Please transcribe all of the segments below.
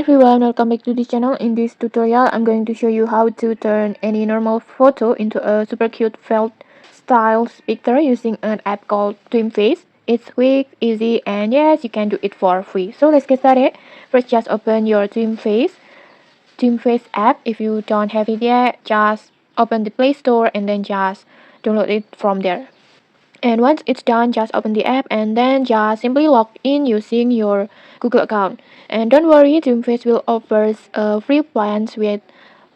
everyone, welcome back to this channel. In this tutorial, I'm going to show you how to turn any normal photo into a super cute felt style picture using an app called TwinFace. It's quick, easy, and yes, you can do it for free. So let's get started. First, just open your TwinFace app. If you don't have it yet, just open the Play Store and then just download it from there. And once it's done, just open the app and then just simply log in using your Google account. And don't worry, TwinFace will offer free plans with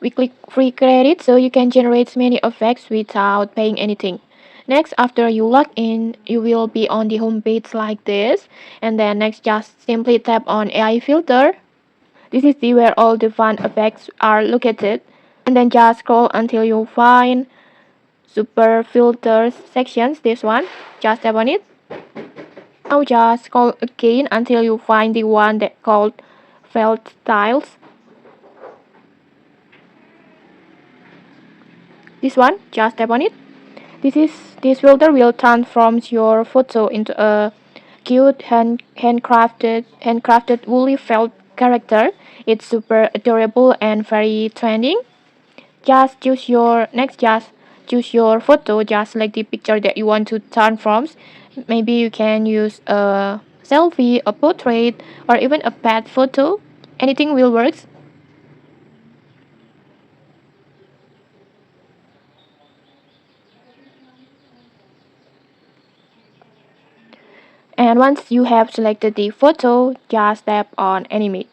weekly free credit, so you can generate many effects without paying anything. Next, after you log in, you will be on the home page like this. And then next, just simply tap on AI filter. This is the where all the fun effects are located. And then just scroll until you find super filters sections, this one, just tap on it. Now just scroll again until you find the one that called felt styles, this one, just tap on it. This filter will transform your photo into a cute handcrafted woolly felt character. It's super adorable and very trending. Just choose your photo. Just select the picture that you want to transform. Maybe you can use a selfie, a portrait, or even a pet photo. Anything will work. And once you have selected the photo, just tap on animate.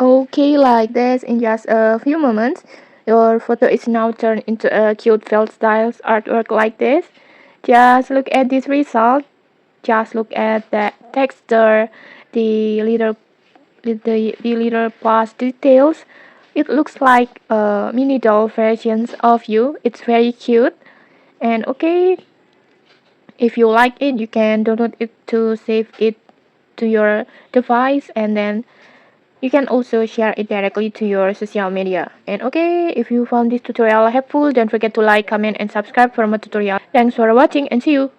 Okay, like this, in just a few moments, your photo is now turned into a cute felt styles artwork like this. Just look at this result. Just look at the texture, the little plus details. It looks like mini doll versions of you. It's very cute. And okay, if you like it, you can download it to save it to your device, and then you can also share it directly to your social media. And okay, if you found this tutorial helpful, don't forget to like, comment, and subscribe for more tutorials. Thanks for watching and see you.